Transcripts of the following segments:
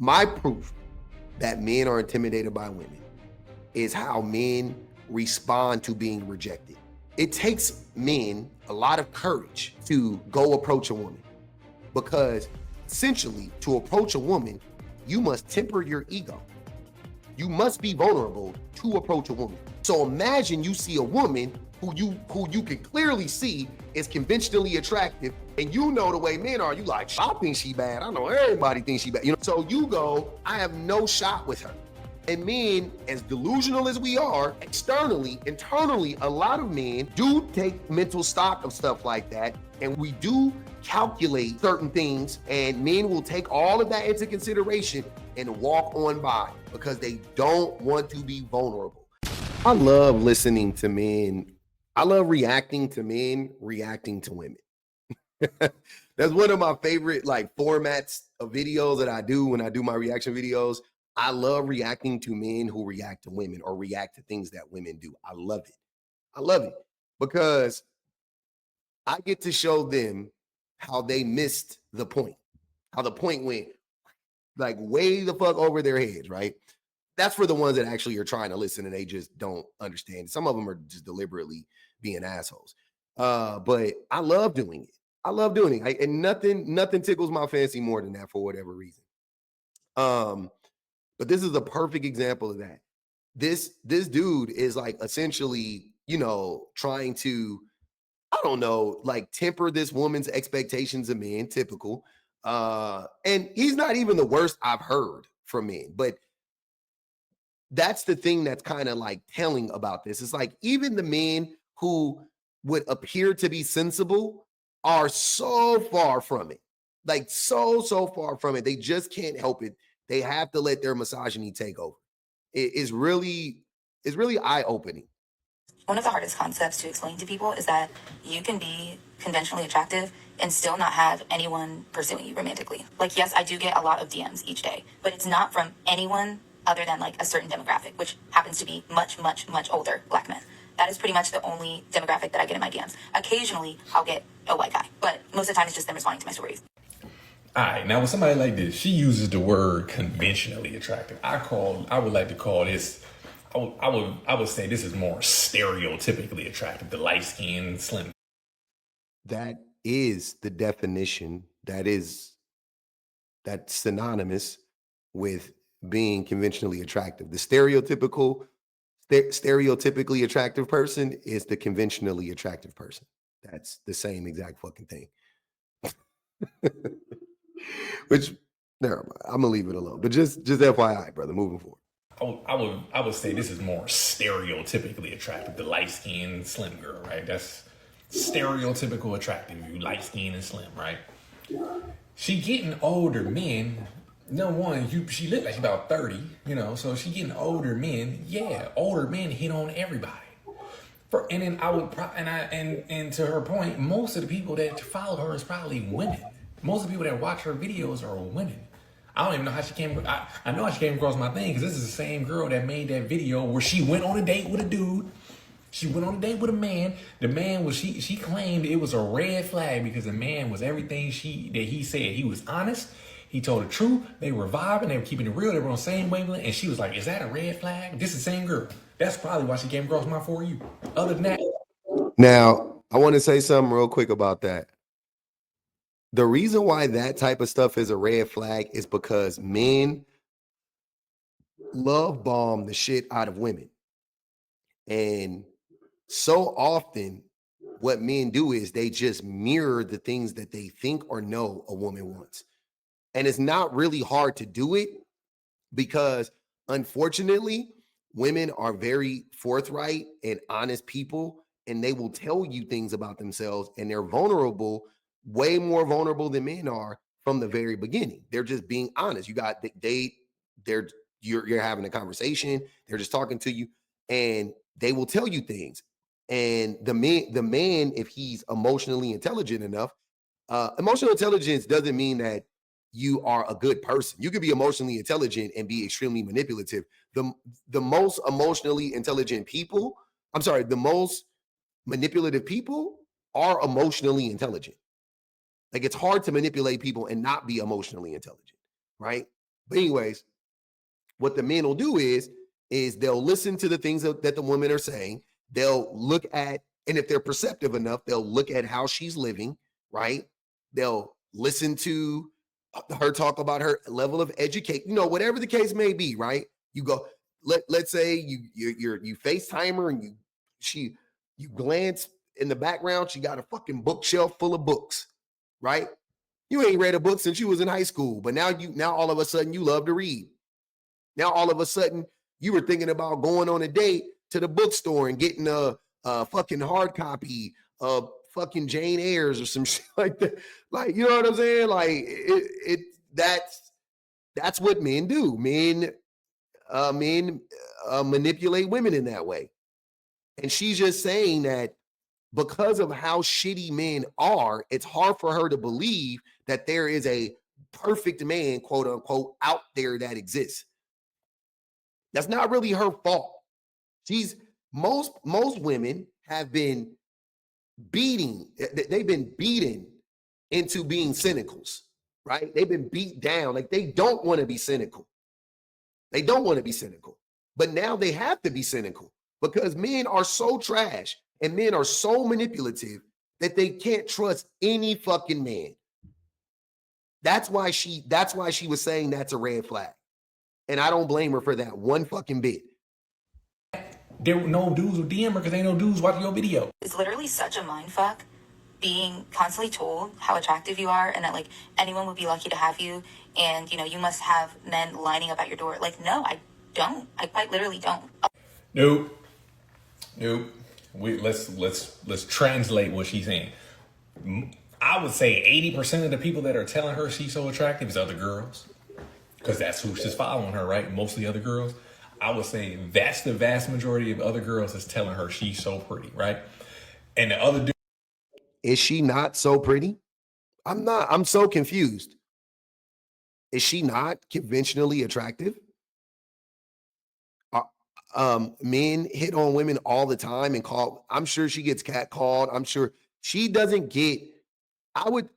My proof that men are intimidated by women is how men respond to being rejected. It takes men a lot of courage to go approach a woman because essentially, to approach a woman, you must temper your ego. You must be vulnerable to approach a woman. So imagine you see a woman who you can clearly see is conventionally attractive, and you know the way men are. You like, I think she bad. I know everybody thinks she bad. So you go, I have no shot with her. And men, as delusional as we are, externally, internally, a lot of men do take mental stock of stuff like that. And we do calculate certain things, and men will take all of that into consideration and walk on by because they don't want to be vulnerable. I love listening to men. I love reacting to men reacting to women. That's one of my favorite formats of videos that I do when I do my reaction videos. I love reacting to men who react to women or react to things that women do. I love it. I love it because I get to show them how they missed the point, how the point went way the fuck over their heads, right? That's for the ones that actually are trying to listen and they just don't understand. Some of them are just deliberately being assholes. But I love doing it. I love doing it. And nothing tickles my fancy more than that for whatever reason. But this is a perfect example of that. This dude is essentially, trying to, I don't know, temper this woman's expectations of men, typical. And he's not even the worst I've heard from men, but that's the thing that's kind of telling about this. It's even the men who would appear to be sensible are so far from it. So far from it. They just can't help it. They have to let their misogyny take over. It's really eye-opening. One of the hardest concepts to explain to people is that you can be conventionally attractive and still not have anyone pursuing you romantically. Yes, I do get a lot of DMs each day, but it's not from anyone other than a certain demographic, which happens to be much, much, much older Black men. That is pretty much the only demographic that I get in my DMs. Occasionally, I'll get a white guy, but most of the time it's just them responding to my stories. All right, now with somebody like this, she uses the word conventionally attractive. I would like to call this, I would say this is more stereotypically attractive, the light skin, slim. That is the definition. That's synonymous with being conventionally attractive. The stereotypically attractive person is the conventionally attractive person. That's the same exact fucking thing. Which, never mind. I'm gonna leave it alone. But just FYI, brother, moving forward. I would say this is more stereotypically attractive, the light skin, slim girl, right? That's stereotypical attractive. You light skin and slim, right? She getting older men. No one, she looked like she's about 30, so she getting older men. Yeah, older men hit on everybody. And then and to her point, most of the people that follow her is probably women. Most of the people that watch her videos are women. I don't even know how she came. I know how she came across my thing because this is the same girl that made that video where she went on a date with a dude. She went on a date with a man. The man was she claimed it was a red flag because the man was everything that he said. He was honest. He told the truth. They were vibing. They were keeping it real. They were on the same wavelength. And she was like, "Is that a red flag?" This is the same girl. That's probably why she came across my For You. Other than that, now I want to say something real quick about that. The reason why that type of stuff is a red flag is because men love bomb the shit out of women. And so often what men do is they just mirror the things that they think or know a woman wants. And it's not really hard to do it because unfortunately, women are very forthright and honest people, and they will tell you things about themselves, and they're vulnerable, way more vulnerable than men are from the very beginning. They're just being honest. You're having a conversation, they're just talking to you, and they will tell you things. And the man, if he's emotionally intelligent enough, emotional intelligence doesn't mean that you are a good person. You could be emotionally intelligent and be extremely manipulative. The most emotionally intelligent people, the most manipulative people are emotionally intelligent. It's hard to manipulate people and not be emotionally intelligent, right? But anyways, what the men will do is they'll listen to the things that the women are saying. They'll look at, and if they're perceptive enough, they'll look at how she's living, right? They'll listen to her talk about her level of education, whatever the case may be, right? You go, let's say you FaceTime her and you glance in the background, she got a fucking bookshelf full of books, right? You ain't read a book since you was in high school, but now all of a sudden you love to read. Now all of a sudden you were thinking about going on a date to the bookstore and getting a fucking hard copy of fucking Jane Eyre's or some shit like that. Like, you know what I'm saying? Like that's what men do. Men manipulate women in that way. And she's just saying that because of how shitty men are, it's hard for her to believe that there is a perfect man, quote unquote, out there that exists. That's not really her fault. Most women have been they've been beaten into being cynicals, right? They've been beat down. Like, they don't want to be cynical. They don't want to be cynical. But now they have to be cynical because men are so trash and men are so manipulative that they can't trust any fucking man. That's why she was saying that's a red flag. And I don't blame her for that one fucking bit. There were no dudes with DM her because ain't no dudes watching your video. It's literally such a mind fuck being constantly told how attractive you are and that like anyone would be lucky to have you and you must have men lining up at your door. Like, no, I don't. I quite literally don't. Nope. Let's translate what she's saying. I would say 80% of the people that are telling her she's so attractive is other girls. Because that's who she's following her, right? Mostly other girls. I would say that's the vast majority of other girls that's telling her she's so pretty, right? And the other dude. Is she not so pretty? I'm so confused. Is she not conventionally attractive? Men hit on women all the time and call. I'm sure she gets catcalled. I'm sure she doesn't get. I would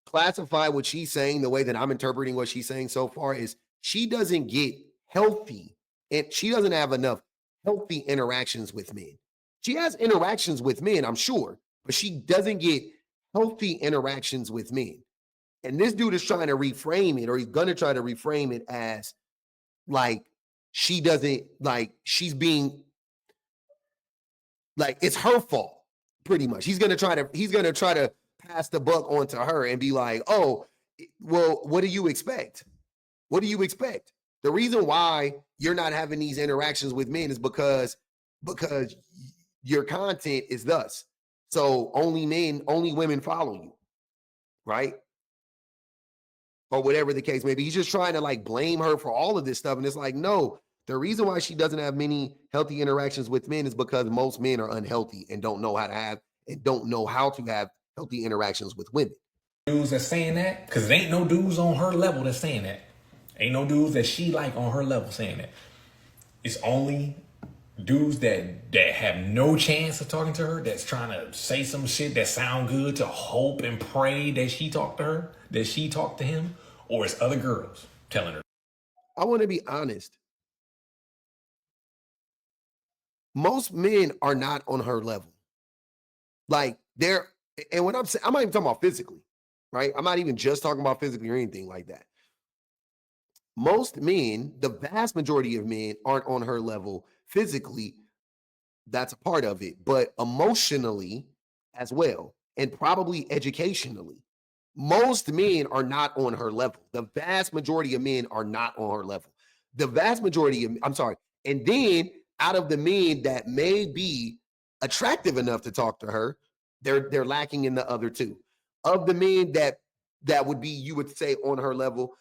classify what she's saying, the way that I'm interpreting what she's saying so far, is she doesn't get healthy, and she doesn't have enough healthy interactions with men. She has interactions with men, I'm sure, but she doesn't get healthy interactions with men. And this dude is trying to reframe it, or he's going to try to reframe it as like she doesn't, like she's being, like it's her fault, pretty much. He's going to try to pass the buck on to her and be like, oh, well, what do you expect? What do you expect? The reason why you're not having these interactions with men is because your content is thus. So only women follow you, right? Or whatever the case may be. He's just trying to like blame her for all of this stuff. And it's like, no, the reason why she doesn't have many healthy interactions with men is because most men are unhealthy and don't know how to have healthy interactions with women. Dudes that's saying that, because there ain't no dudes on her level that's saying that. Ain't no dudes that she like on her level saying that. It's only dudes that have no chance of talking to her, that's trying to say some shit that sound good to hope and pray that she talk to her, that she talk to him, or it's other girls telling her. I want to be honest. Most men are not on her level. Like, and when I'm saying, I'm not even talking about physically, right? I'm not even just talking about physically or anything like that. Most men, the vast majority of men, aren't on her level physically. That's a part of it, but emotionally as well, and probably educationally. Most men are not on her level. The vast majority of men are not on her level. And then out of the men that may be attractive enough to talk to her, they're lacking in the other two. Of the men that would be, you would say, on her level,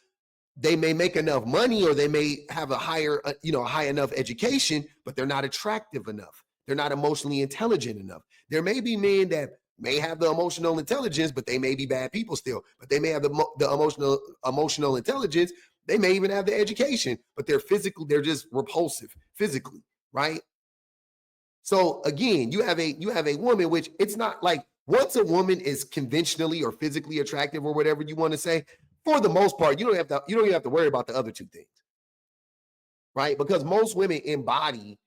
they may make enough money or they may have a higher, high enough education, but they're not attractive enough. They're not emotionally intelligent enough. There may be men that may have the emotional intelligence, but they may be bad people still. But they may have the emotional intelligence. They may even have the education, but they're just repulsive physically, right? So again, you have a woman, which it's not like, once a woman is conventionally or physically attractive or whatever you want to say, For the most part, you don't even have to worry about the other two things, right? Because most women embody,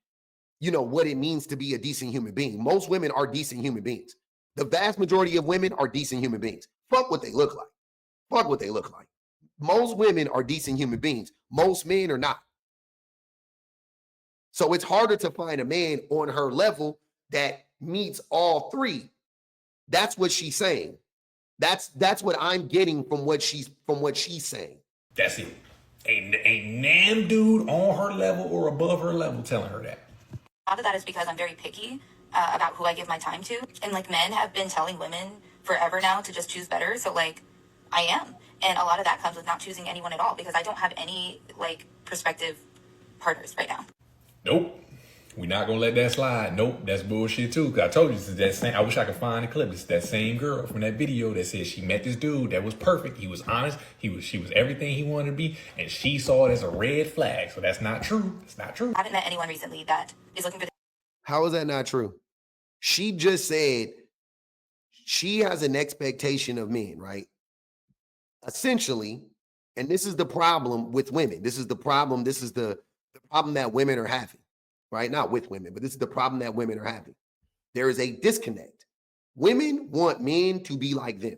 what it means to be a decent human being. Most women are decent human beings. The vast majority of women are decent human beings. Fuck what they look like. Fuck what they look like. Most women are decent human beings. Most men are not. So it's harder to find a man on her level that meets all three. That's what she's saying. That's what I'm getting from what she's saying. That's it. A nam dude on her level or above her level telling her that. A lot of that is because I'm very picky about who I give my time to. And like men have been telling women forever now to just choose better. So like I am. And a lot of that comes with not choosing anyone at all because I don't have any like prospective partners right now. Nope. We're not gonna let that slide. Nope, that's bullshit too. Cause I told you this is that same. I wish I could find the clip. It's that same girl from that video that said she met this dude that was perfect. He was honest. She was everything he wanted to be, and she saw it as a red flag. So that's not true. It's not true. I haven't met anyone recently that is looking for. How is that not true? She just said she has an expectation of men, right? Essentially, and this is the problem with women. This is the problem. This is the problem that women are having. Right? Not with women, but this is the problem that women are having. There is a disconnect. Women want men to be like them.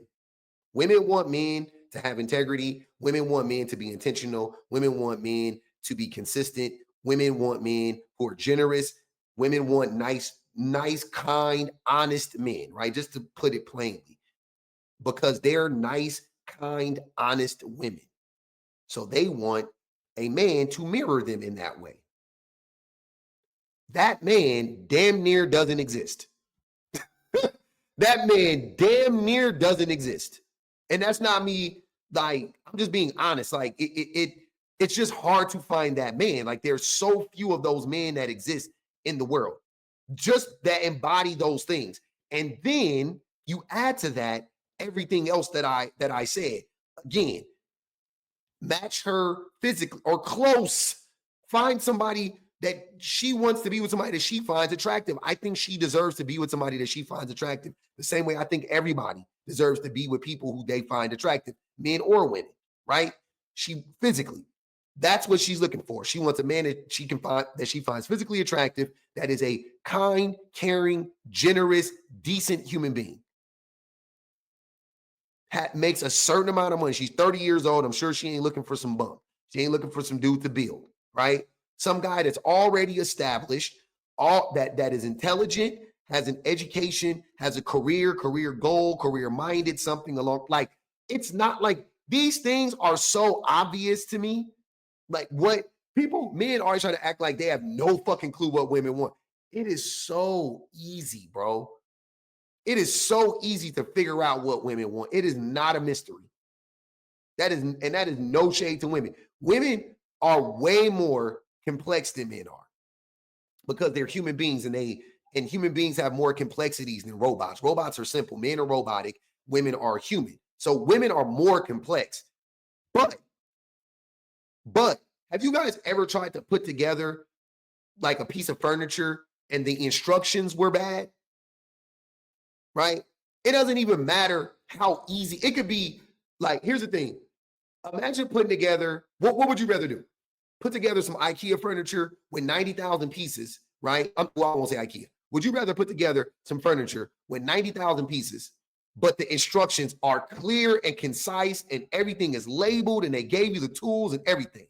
Women want men to have integrity. Women want men to be intentional. Women want men to be consistent. Women want men who are generous. Women want nice, kind, honest men, right? Just to put it plainly, because they're nice, kind, honest women. So they want a man to mirror them in that way. That man damn near doesn't exist. That man damn near doesn't exist. And that's not me, like, I'm just being honest. Like, it's just hard to find that man. Like, there's so few of those men that exist in the world, just that embody those things. And then you add to that everything else that I said. Again, match her physically or close. Find somebody that she wants to be with, somebody that she finds attractive. I think she deserves to be with somebody that she finds attractive. The same way I think everybody deserves to be with people who they find attractive, men or women, right? She physically, that's what she's looking for. She wants a man that she finds physically attractive, that is a kind, caring, generous, decent human being. Makes a certain amount of money. She's 30 years old. I'm sure she ain't looking for some bum. She ain't looking for some dude to build, right? Some guy that's already established, all that is intelligent, has an education, has a career goal, career-minded, something along. Like, it's not like these things are so obvious to me. Like, what men always try to act like they have no fucking clue what women want. It is so easy, bro. It is so easy to figure out what women want. It is not a mystery. That is no shade to women. Women are way more complex than men are because they're human beings, and human beings have more complexities than robots. Robots are simple. Men are robotic. Women are human. So women are more complex. But have you guys ever tried to put together like a piece of furniture and the instructions were bad? Right? It doesn't even matter how easy. It could be like, here's the thing. Imagine putting together, what would you rather do? Put together some IKEA furniture with 90,000 pieces, right? I won't say IKEA. Would you rather put together some furniture with 90,000 pieces, but the instructions are clear and concise and everything is labeled and they gave you the tools and everything?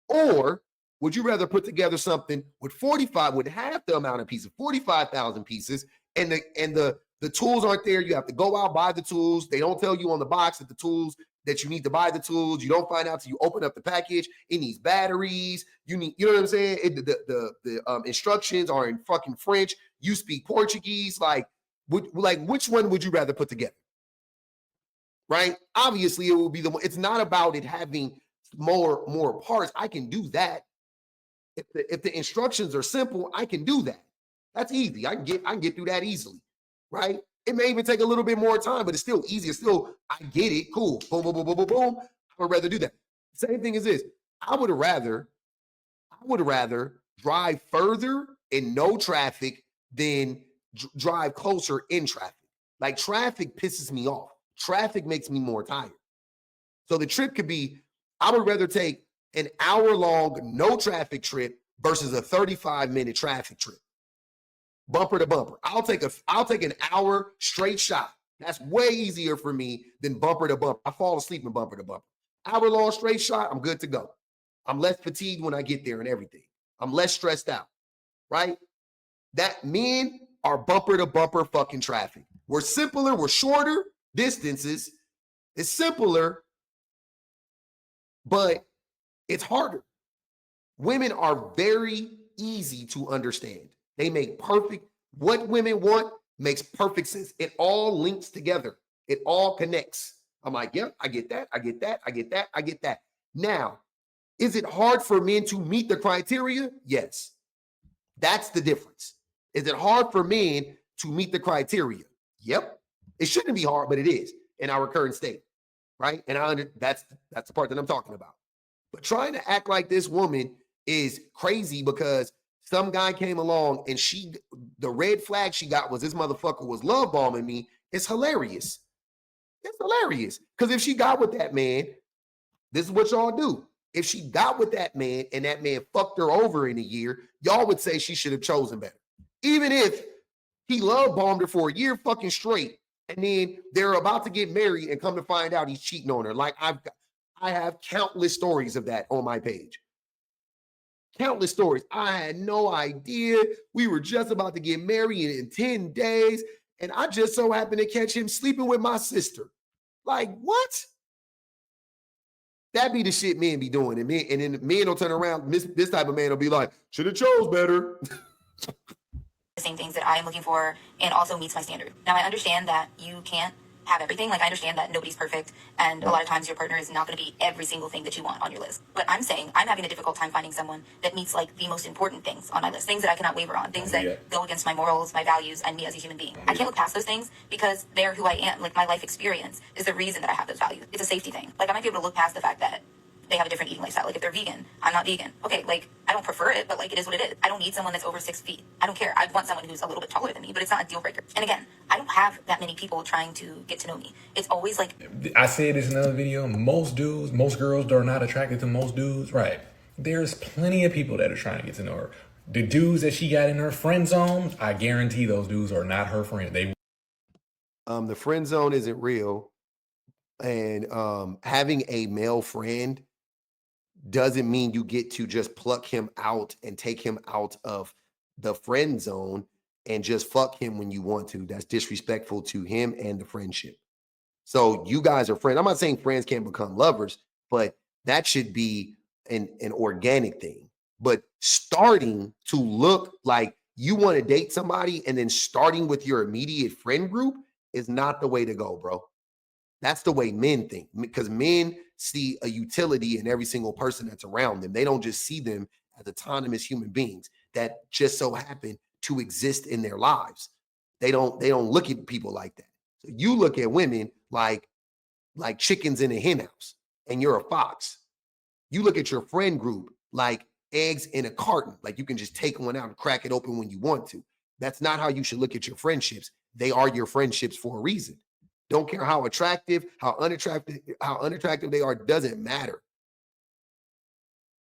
Or would you rather put together something with half the amount of pieces, 45,000 pieces, and the tools aren't there? You have to go out, buy the tools. They don't tell you on the box that the tools that you need to buy the tools. You don't find out till you open up the package. It needs batteries. You know what I'm saying? The instructions are in fucking French. You speak Portuguese. Like which one would you rather put together? Right? Obviously, it will be the one. It's not about it having more parts. I can do that. If the instructions are simple, I can do that. That's easy. I can get through that easily. Right? It may even take a little bit more time, but it's still easy. It's still, I get it. Cool. Boom, boom, boom, boom, boom, boom. I would rather do that. Same thing as this. I would rather drive further in no traffic than drive closer in traffic. Like, traffic pisses me off. Traffic makes me more tired. So the trip could be, I would rather take an hour-long no traffic trip versus a 35-minute traffic trip. Bumper to bumper. I'll take an hour straight shot. That's way easier for me than bumper to bumper. I fall asleep in bumper to bumper. Hour-long straight shot, I'm good to go. I'm less fatigued when I get there and everything. I'm less stressed out, right? That men are bumper to bumper fucking traffic. We're simpler, we're shorter distances. It's simpler, but it's harder. Women are very easy to understand. They make perfect, what women want makes perfect sense. It all links together. It all connects. I'm like, yep, I get that. I get that. I get that. I get that. Now, is it hard for men to meet the criteria? Yes. That's the difference. Is it hard for men to meet the criteria? Yep. It shouldn't be hard, but it is in our current state, right? And that's the part that I'm talking about. But trying to act like this woman is crazy because some guy came along and the red flag she got was this motherfucker was love bombing me. It's hilarious. It's hilarious. Because if she got with that man, this is what y'all do. If she got with that man and that man fucked her over in a year, y'all would say she should have chosen better. Even if he love bombed her for a year fucking straight, and then they're about to get married and come to find out he's cheating on her. Like I have countless stories of that on my page. Countless stories. I had no idea. We were just about to get married in 10 days, and I just so happened to catch him sleeping with my sister. Like, what? That be the shit men be doing. And then men will turn around. This type of man will be like, should have chose better. The same things that I am looking for and also meets my standard. Now, I understand that you can't have everything. Like, I understand that nobody's perfect, and a lot of times your partner is not going to be every single thing that you want on your list. But I'm saying I'm having a difficult time finding someone that meets like the most important things on my list, things that I cannot waver on, things that go against my morals, my values, and me as a human being. I can't look past those things because they're who I am. Like, my life experience is the reason that I have those values. It's a safety thing. Like, I might be able to look past the fact that they have a different eating lifestyle. Like, if they're vegan, I'm not vegan. Okay, like, I don't prefer it, but like, it is what it is. I don't need someone that's over 6 feet. I don't care. I want someone who's a little bit taller than me, but it's not a deal breaker. And again, I don't have that many people trying to get to know me. It's always like, I said this in another video, most dudes, most girls are not attracted to most dudes, right? There's plenty of people that are trying to get to know her. The dudes that she got in her friend zone, I guarantee those dudes are not her friend. The friend zone isn't real. And having a male friend doesn't mean you get to just pluck him out and take him out of the friend zone and just fuck him when you want to. That's disrespectful to him and the friendship. So you guys are friends. I'm not saying friends can't become lovers, but that should be an organic thing. But starting to look like you want to date somebody and then starting with your immediate friend group is not the way to go, bro. That's the way men think, because men see a utility in every single person that's around them. They don't just see them as autonomous human beings that just so happen to exist in their lives. They don't look at people like that. So you look at women like chickens in a hen house, and you're a fox. You look at your friend group like eggs in a carton, like you can just take one out and crack it open when you want to. That's not how you should look at your friendships. They are your friendships for a reason. Don't care how attractive, how unattractive they are, doesn't matter.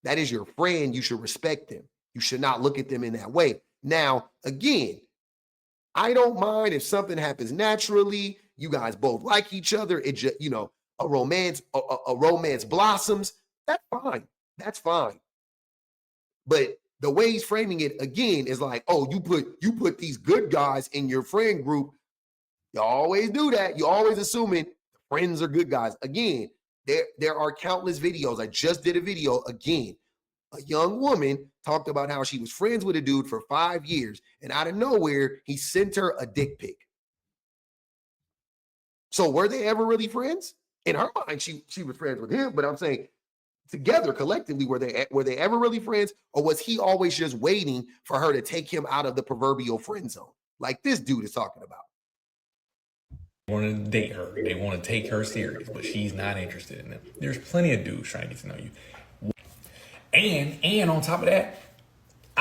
That is your friend. You should respect them. You should not look at them in that way. Now, again, I don't mind if something happens naturally. You guys both like each other. It just, a romance blossoms. That's fine. That's fine. But the way he's framing it again is like, oh, you put these good guys in your friend group. You always do that. You always assuming friends are good guys. Again, there are countless videos. I just did a video again. A young woman talked about how she was friends with a dude for 5 years, and out of nowhere, he sent her a dick pic. So were they ever really friends? In her mind, she was friends with him, but I'm saying together, collectively, were they ever really friends, or was he always just waiting for her to take him out of the proverbial friend zone, like this dude is talking about? Want to date her. They want to take her serious, but she's not interested in them. There's plenty of dudes trying to get to know you. And on top of that,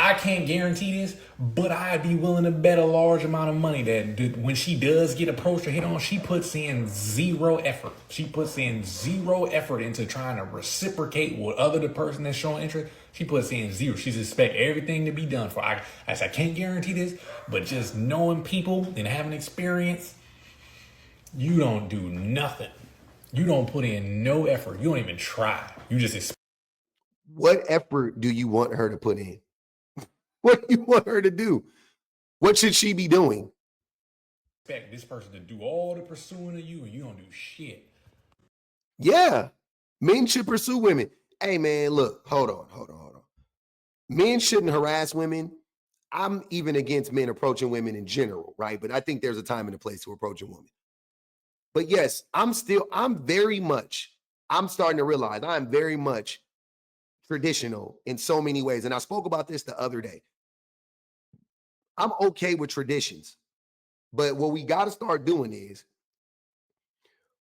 I can't guarantee this, but I'd be willing to bet a large amount of money that when she does get approached or hit on, she puts in zero effort. She puts in zero effort into trying to reciprocate with the person that's showing interest. She puts in zero. She's expect everything to be done for. I can't guarantee this, but just knowing people and having experience, you don't do nothing. You don't put in no effort. You don't even try. You just expect. What effort do you want her to put in? What do you want her to do? What should she be doing? Expect this person to do all the pursuing of you and you don't do shit. Yeah. Men should pursue women. Hey man, look, hold on. Men shouldn't harass women. I'm even against men approaching women in general, right? But I think there's a time and a place to approach a woman. But yes, I'm starting to realize I'm very much traditional in so many ways. And I spoke about this the other day. I'm okay with traditions, but what we got to start doing is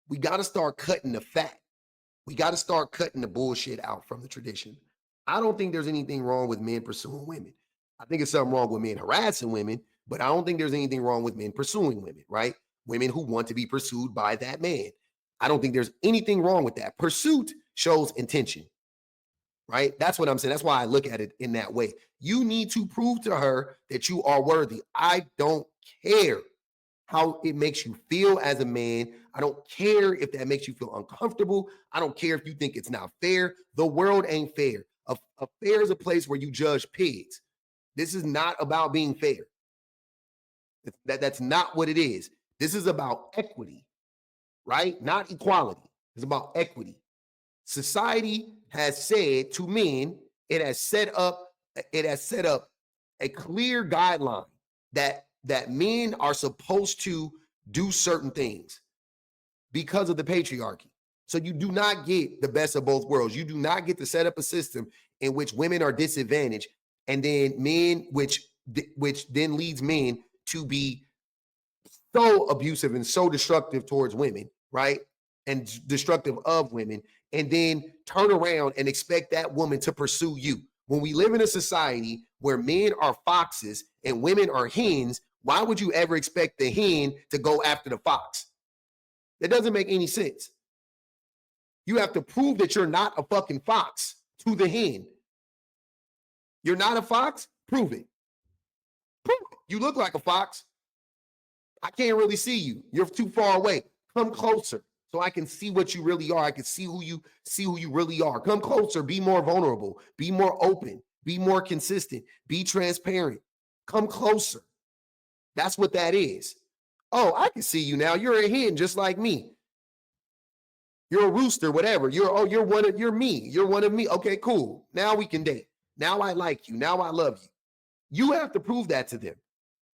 we got to start cutting the fat. We got to start cutting the bullshit out from the tradition. I don't think there's anything wrong with men pursuing women. I think it's something wrong with men harassing women, but I don't think there's anything wrong with men pursuing women, right? Women who want to be pursued by that man. I don't think there's anything wrong with that. Pursuit shows intention, right? That's what I'm saying. That's why I look at it in that way. You need to prove to her that you are worthy. I don't care how it makes you feel as a man. I don't care if that makes you feel uncomfortable. I don't care if you think it's not fair. The world ain't fair. A fair is a place where you judge pigs. This is not about being fair. That's not what it is. This is about equity, right? Not equality. It's about equity. Society has said to men, it has set up a clear guideline that men are supposed to do certain things because of the patriarchy. So you do not get the best of both worlds. You do not get to set up a system in which women are disadvantaged, and then men, which then leads men to be so abusive and so destructive towards women, right? And destructive of women, and then turn around and expect that woman to pursue you. When we live in a society where men are foxes and women are hens, why would you ever expect the hen to go after the fox? That doesn't make any sense. You have to prove that you're not a fucking fox to the hen. You're not a fox? Prove it. Prove it. You look like a fox. I can't really see you. You're too far away. Come closer so I can see what you really are. I can see who you really are. Come closer. Be more vulnerable. Be more open. Be more consistent. Be transparent. Come closer. That's what that is. Oh, I can see you now. You're a hen just like me. You're a rooster, whatever. You're me. You're one of me. Okay, cool. Now we can date. Now I like you. Now I love you. You have to prove that to them,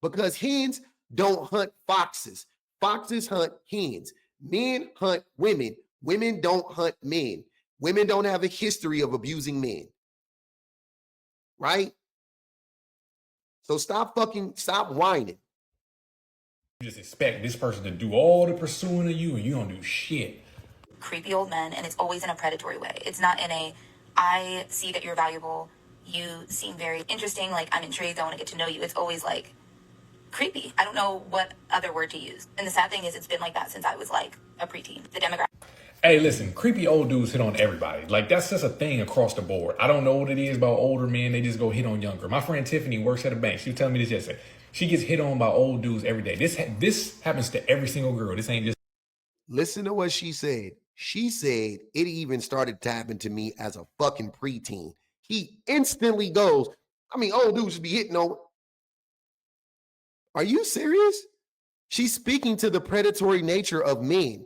because hens don't hunt foxes. Foxes hunt hens. Men hunt women. Women don't hunt men. Women don't have a history of abusing men. Right? So stop whining. You just expect this person to do all the pursuing of you and you don't do shit. Creepy old men, and it's always in a predatory way. It's not in a, I see that you're valuable, you seem very interesting, like I'm intrigued, I want to get to know you. It's always like creepy. I don't know what other word to use. And the sad thing is, it's been like that since I was like a preteen. The demographic. Hey, listen, creepy old dudes hit on everybody. Like, that's just a thing across the board. I don't know what it is about older men. They just go hit on younger. My friend Tiffany works at a bank. She was telling me this yesterday. She gets hit on by old dudes every day. This happens to every single girl. This ain't just. Listen to what she said. She said it even started to happen to me as a fucking preteen. He instantly goes, old dudes be hitting on. Are you serious? She's speaking to the predatory nature of men.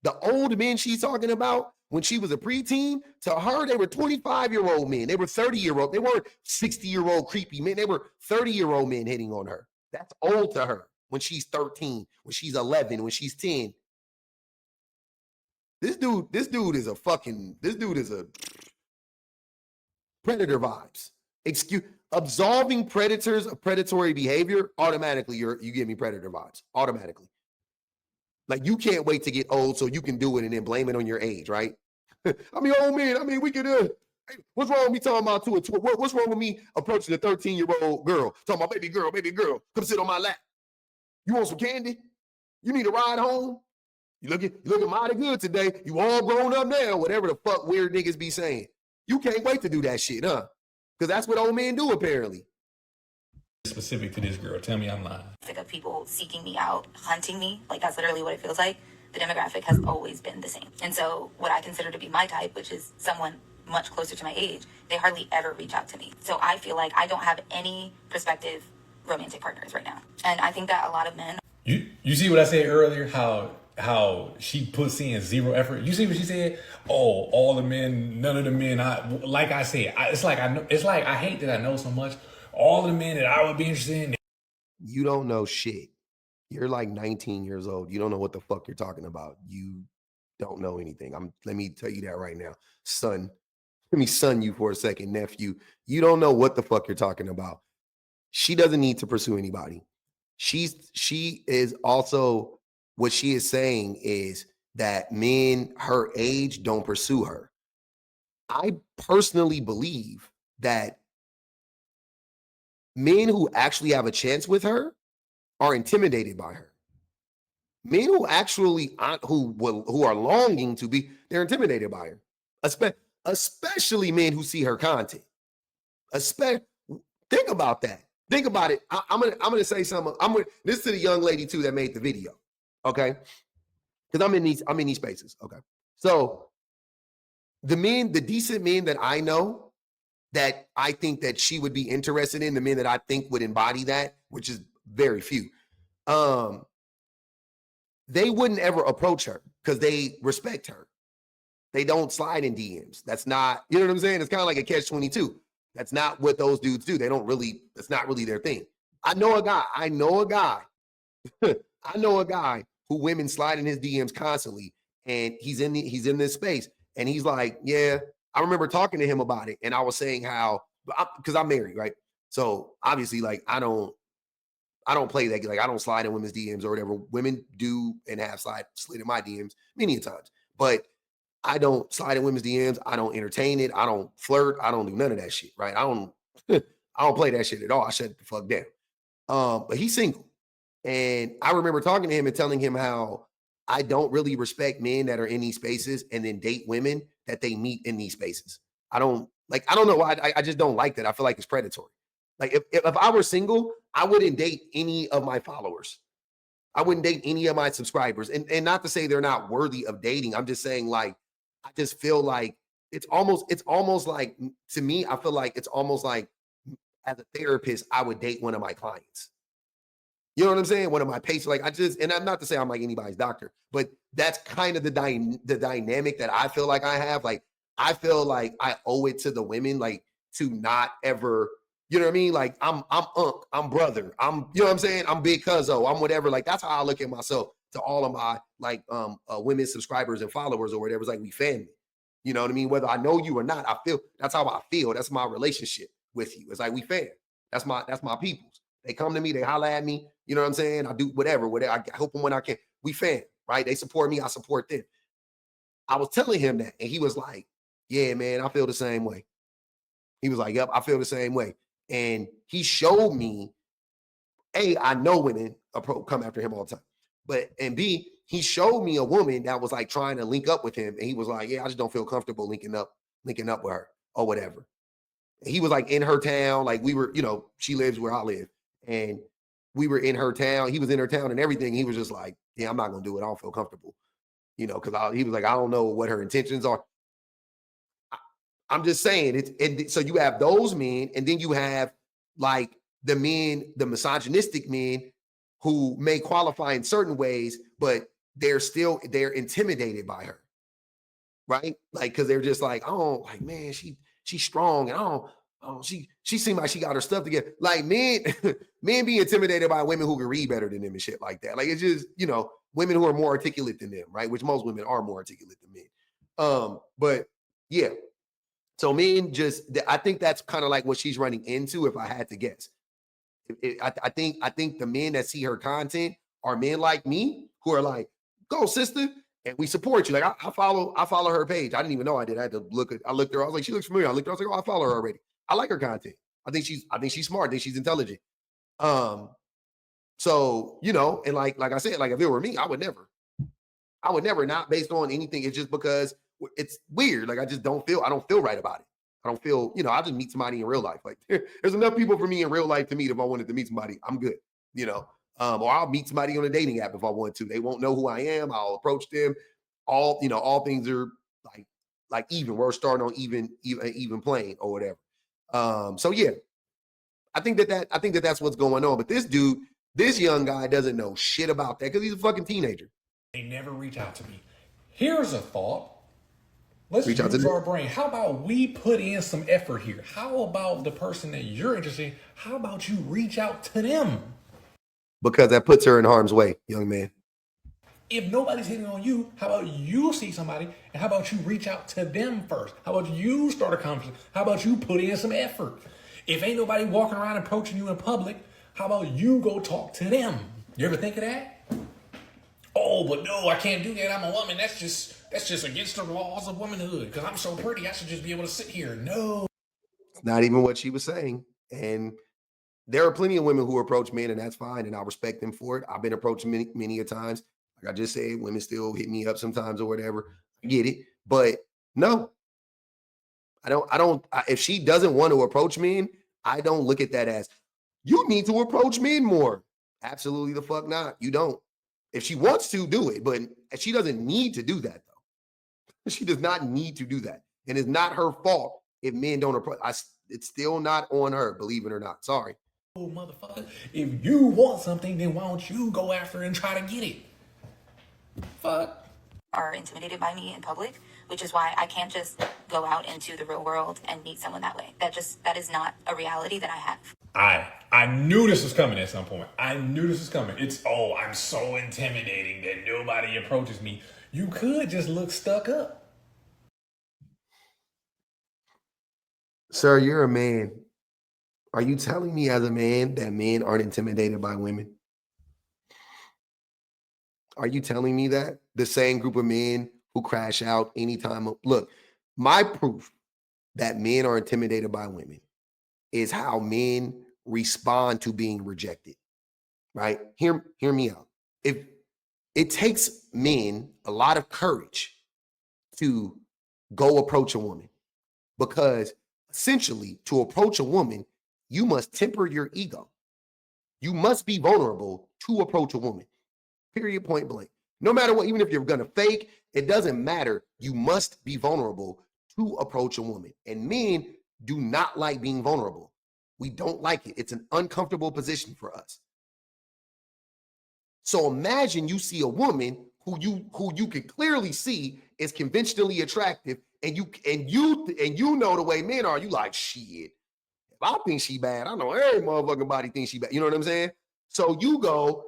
The old men she's talking about, when she was a preteen, to her, they were 25-year-old men. They were 30-year-old. They weren't 60-year-old creepy men. They were 30-year-old men hitting on her. That's old to her when she's 13, when she's 11, when she's 10. This dude is a predator vibes. Absolving predators of predatory behavior, automatically you give me predator vibes. Automatically. Like, you can't wait to get old so you can do it and then blame it on your age, right? Old man, we could Hey, what's wrong with me talking about to a what's wrong with me approaching a 13-year-old girl, talking about baby girl, come sit on my lap. You want some candy? You need a ride home? You looking mighty good today. You all grown up now, whatever the fuck weird niggas be saying. You can't wait to do that shit, huh? Because that's what old men do, apparently. Specific to this girl. Tell me I'm lying. Of people seeking me out, hunting me, like that's literally what it feels like. The demographic has always been the same. And so what I consider to be my type, which is someone much closer to my age, they hardly ever reach out to me. So I feel like I don't have any prospective romantic partners right now. And I think that a lot of men. You see what I said earlier? How she puts in zero effort. You see what she said? Oh, all the men, none of the men. I said, it's like I hate that I know so much. All the men that I would be interested in. You don't know shit. You're like 19 years old. You don't know what the fuck you're talking about. You don't know anything. Let me tell you that right now. Son, let me son you for a second, nephew. You don't know what the fuck you're talking about. She doesn't need to pursue anybody. She is also, what she is saying is that men her age don't pursue her. I personally believe that men who actually have a chance with her are intimidated by her. Men who actually who are longing to be, they're intimidated by her. Especially men who see her content. Think about that. Think about it. I'm gonna say something. This to the young lady too that made the video. Okay, because I'm in these spaces. Okay, so the decent men that I know that I think that she would be interested in, the men that I think would embody that, which is very few. They wouldn't ever approach her because they respect her. They don't slide in DMs. That's not, you know what I'm saying? It's kind of like a catch-22. That's not what those dudes do. That's not really their thing. I know a guy who women slide in his DMs constantly, and he's in this space, and he's like, yeah, I remember talking to him about it, and I was saying how, because I'm married, right? So obviously, like, I don't play that. Like, I don't slide in women's DMs or whatever. Women do and have slid in my DMs many times, but I don't slide in women's DMs. I don't entertain it. I don't flirt. I don't do none of that shit, right? I don't play that shit at all. I shut the fuck down. But he's single. And I remember talking to him and telling him how I don't really respect men that are in these spaces and then date women that they meet in these spaces. I don't know why. I just don't like that. I feel like it's predatory. Like if I were single, I wouldn't date any of my followers. I wouldn't date any of my subscribers. And not to say they're not worthy of dating. I'm just saying, like, I just feel like it's almost like, to me, I feel like it's almost like, as a therapist, I would date one of my clients. You know what I'm saying? One of my patients. Like, and I'm not to say I'm like anybody's doctor, but that's kind of the dynamic that I feel like I have. Like, I feel like I owe it to the women, like, to not ever, you know what I mean? Like, I'm unc, I'm brother, I'm, you know what I'm saying? I'm big cuzzo, I'm whatever. Like, that's how I look at myself to all of my, like, women subscribers and followers or whatever. It's like, we family. You know what I mean? Whether I know you or not, that's how I feel. That's my relationship with you. It's like, we fam. That's my peoples. They come to me, they holler at me. You know what I'm saying? I do whatever. I help them when I can. We fam, right? They support me, I support them. I was telling him that, and he was like, yeah, man, I feel the same way. He was like, yep, I feel the same way. And he showed me, A, I know women come after him all the time. And B, he showed me a woman that was like trying to link up with him. And he was like, yeah, I just don't feel comfortable linking up with her or whatever. And he was like in her town. Like, we were, she lives where I live. And we were in her town. He was in her town and everything. He was just like, yeah, I'm not going to do it. I don't feel comfortable. Because he was like, I don't know what her intentions are. I'm just saying and so you have those men, and then you have like the misogynistic men who may qualify in certain ways, but they're intimidated by her, right? Like, because they're just like, oh, like, man, she's strong, and she seems like she got her stuff together. Like, men be intimidated by women who can read better than them and shit like that. Like, it's just, women who are more articulate than them, right? Which most women are more articulate than men. But yeah. So men I think that's kind of like what she's running into, if I had to guess. I think the men that see her content are men like me who are like, go, sister. and we support you. Like I follow her page. I didn't even know I did. I had to I looked her. I was like, she looks familiar. I looked her. I was like, oh, I follow her already. I like her content. I think she's smart. I think she's intelligent. So and like I said, like if it were me, I would never, not based on anything. It's just because it's weird. Like I don't feel right about it. I don't feel, I'll just meet somebody in real life. Like there's enough people for me in real life to meet. If I wanted to meet somebody, I'm good, or I'll meet somebody on a dating app if I want to. They won't know who I am. I'll approach them. All things are like even. We're starting on even plane or whatever. So yeah, I think that's what's going on. But this young guy doesn't know shit about that because he's a fucking teenager. They never reach out to me. Here's a thought. Let's use our brain. How about we put in some effort here? How about the person that you're interested in? How about you reach out to them? Because that puts her in harm's way, young man. If nobody's hitting on you, how about you see somebody and how about you reach out to them first? How about you start a conversation? How about you put in some effort? If ain't nobody walking around approaching you in public, how about you go talk to them? You ever think of that? Oh, but no, I can't do that. I'm a woman. That's just against the laws of womanhood. Because I'm so pretty, I should just be able to sit here. No. It's not even what she was saying. And there are plenty of women who approach men, and that's fine. And I respect them for it. I've been approached many a times. Like I just said, women still hit me up sometimes or whatever. I get it. But no, if she doesn't want to approach men, I don't look at that as you need to approach men more. Absolutely the fuck not. You don't. If she wants to, do it, but she doesn't need to do that, though. She does not need to do that. And it's not her fault if men don't approach. It's still not on her, believe it or not. Sorry. Oh, motherfucker. If you want something, then why don't you go after it and try to get it? Fuck. Are intimidated by me in public, which is why I can't just go out into the real world and meet someone that way. That is not a reality that I have. I knew this was coming at some point. I knew this was coming. I'm so intimidating that nobody approaches me. You could just look stuck up. Sir, you're a man. Are you telling me as a man that men aren't intimidated by women? Are you telling me that? The same group of men who crash out anytime. Look, my proof that men are intimidated by women is how men respond to being rejected, right? Hear me out. If it takes men a lot of courage to go approach a woman, because essentially to approach a woman, you must temper your ego. You must be vulnerable to approach a woman. Period, point blank. No matter what, even if you're going to fake, it doesn't matter. You must be vulnerable to approach a woman. And men do not like being vulnerable. We don't like it. It's an uncomfortable position for us. So imagine you see a woman who you can clearly see is conventionally attractive, and you know the way men are. You like, shit. If I think she bad, I know every motherfucking body thinks she bad. You know what I'm saying? So you go,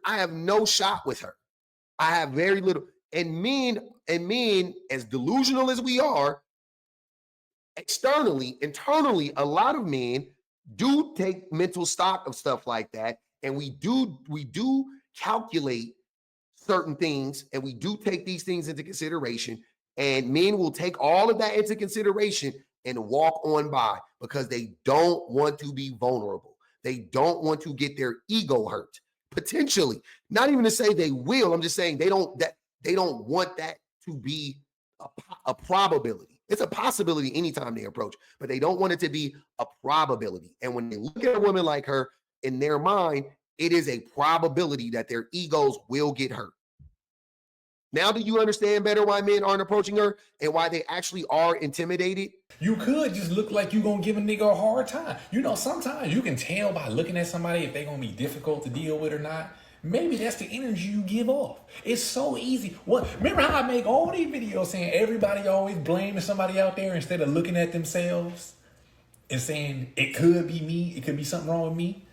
I have no shot with her. I have very little. And men, as delusional as we are, externally, internally, a lot of men do take mental stock of stuff like that. And we do calculate certain things, and we do take these things into consideration. And men will take all of that into consideration and walk on by because they don't want to be vulnerable. They don't want to get their ego hurt. Potentially, not even to say they will. I'm just saying they don't want that to be a probability. It's a possibility anytime they approach, but they don't want it to be a probability. And when they look at a woman like her, in their mind, it is a probability that their egos will get hurt. Now, do you understand better why men aren't approaching her and why they actually are intimidated? You could just look like you're going to give a nigga a hard time. Sometimes you can tell by looking at somebody if they're going to be difficult to deal with or not. Maybe that's the energy you give off. It's so easy. Remember how I make all these videos saying everybody always blaming somebody out there instead of looking at themselves and saying it could be me, it could be something wrong with me?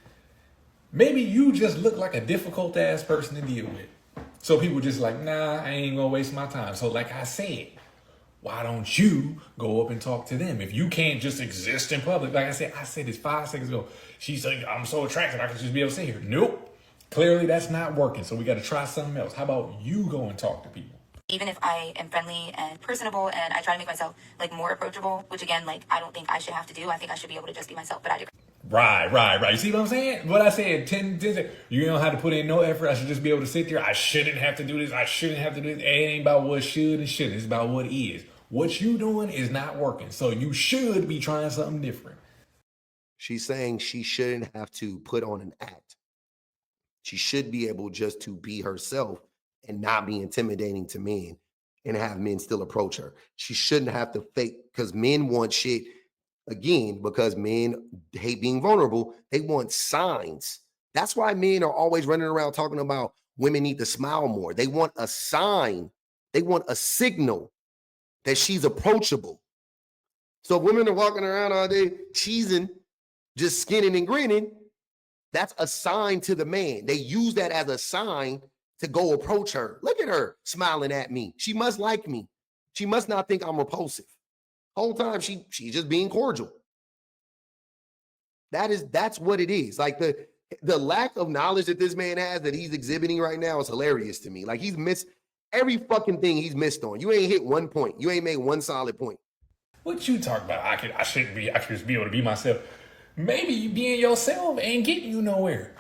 Maybe you just look like a difficult ass person to deal with. So people just like, nah, I ain't gonna waste my time. So like I said, why don't you go up and talk to them? If you can't just exist in public, like I said this 5 seconds ago. She's saying, I'm so attractive, I can just be able to sit here. Nope. Clearly that's not working. So we got to try something else. How about you go and talk to people? even if I am friendly and personable and I try to make myself like more approachable, which again, like I don't think I should have to do. I think I should be able to just be myself, but I do. Right. You see what I'm saying? What I said, 10, you don't have to put in no effort. I should just be able to sit there. I shouldn't have to do this. I shouldn't have to do this. It ain't about what should and shouldn't. It's about what is. What you doing is not working. So you should be trying something different. She's saying she shouldn't have to put on an act. She should be able just to be herself and not be intimidating to men and have men still approach her. She shouldn't have to fake, because men want shit, again, because men hate being vulnerable. They want signs. That's why men are always running around talking about women need to smile more. They want a sign. They want a signal that she's approachable. So women are walking around all day cheesing, just skinning and grinning. That's a sign to the man. They use that as a sign to go approach her. Look at her smiling at me. She must like me. She must not think I'm repulsive. Whole time she's just being cordial. That's what it is. Like the lack of knowledge that this man has that he's exhibiting right now is hilarious to me. Like he's missed every fucking thing he's missed on. You ain't hit 1 point. You ain't made one solid point. What you talk about? I could just be able to be myself. Maybe being yourself ain't getting you nowhere.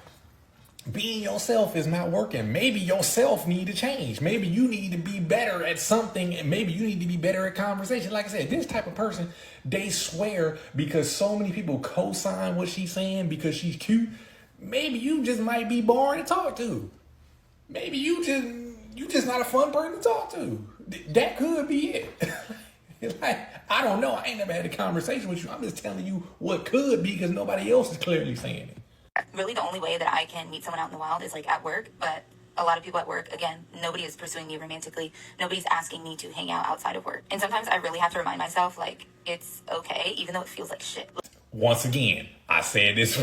Being yourself is not working. Maybe yourself need to change. Maybe you need to be better at something. And maybe you need to be better at conversation. Like I said, this type of person, they swear because so many people co-sign what she's saying because she's cute. Maybe you just might be boring to talk to. Maybe you just not a fun person to talk to. That could be it. Like, I don't know. I ain't never had a conversation with you. I'm just telling you what could be because nobody else is clearly saying it. Really, the only way that I can meet someone out in the wild is like at work. But a lot of people at work, again, nobody is pursuing me romantically. Nobody's asking me to hang out outside of work. And sometimes I really have to remind myself, like, it's okay, even though it feels like shit. Once again, I said this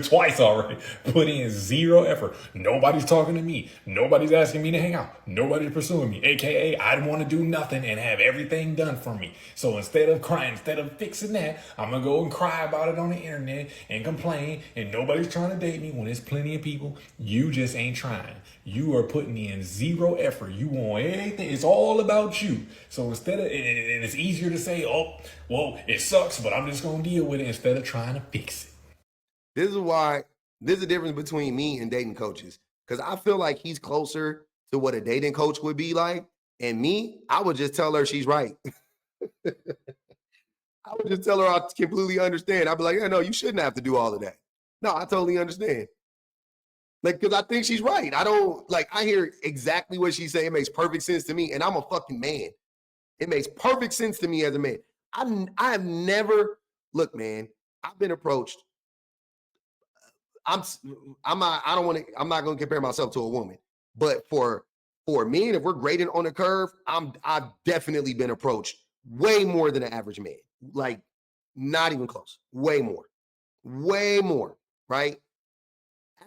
twice already. Put in zero effort. Nobody's talking to me. Nobody's asking me to hang out. Nobody's pursuing me. AKA, I want to do nothing and have everything done for me. So instead of crying, instead of fixing that, I'm going to go and cry about it on the internet and complain. And nobody's trying to date me when there's plenty of people. You just ain't trying. You are putting in zero effort. You want everything. It's all about you. So instead of, and it's easier to say, oh, well, it sucks, but I'm just going to deal with it instead of trying to fix it. This is why there's a difference between me and dating coaches. Because I feel like he's closer to what a dating coach would be like. And me, I would just tell her she's right. I would just tell her I completely understand. I'd be like, yeah, no, you shouldn't have to do all of that. No, I totally understand. Like, because I think she's right. I hear exactly what she's saying. It makes perfect sense to me. And I'm a fucking man. It makes perfect sense to me as a man. I have never, look, man, I've been approached. I'm not going to compare myself to a woman, but for men, if we're grading on a curve, I've definitely been approached way more than an average man. Like, not even close. Way more, right?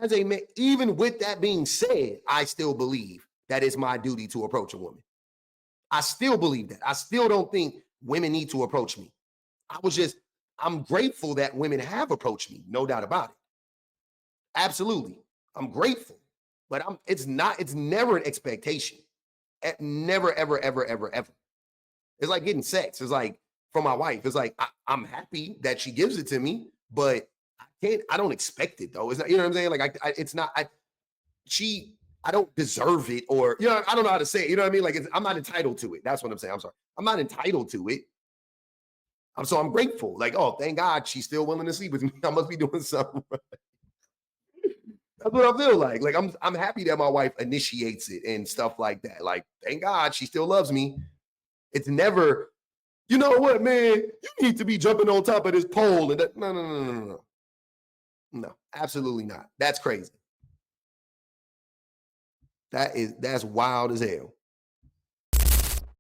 As a man, even with that being said, I still believe that it's my duty to approach a woman. I still believe that. I still don't think women need to approach me. I'm grateful that women have approached me, no doubt about it. Absolutely. I'm grateful, but it's never an expectation. Never, ever, ever, ever, ever. It's like getting sex. It's like, from my wife, it's like, I'm happy that she gives it to me, but I don't expect it though. It's not, you know what I'm saying? Like, I don't deserve it, or, you know, I don't know how to say it. You know what I mean? Like, I'm not entitled to it. That's what I'm saying. I'm sorry. I'm not entitled to it. I'm grateful. Like, oh, thank God she's still willing to sleep with me. I must be doing something right. That's what I feel like. Like, I'm happy that my wife initiates it and stuff like that. Like, thank God she still loves me. It's never, you know what, man? You need to be jumping on top of this pole. And that, no. No, absolutely not. That's crazy. That's wild as hell.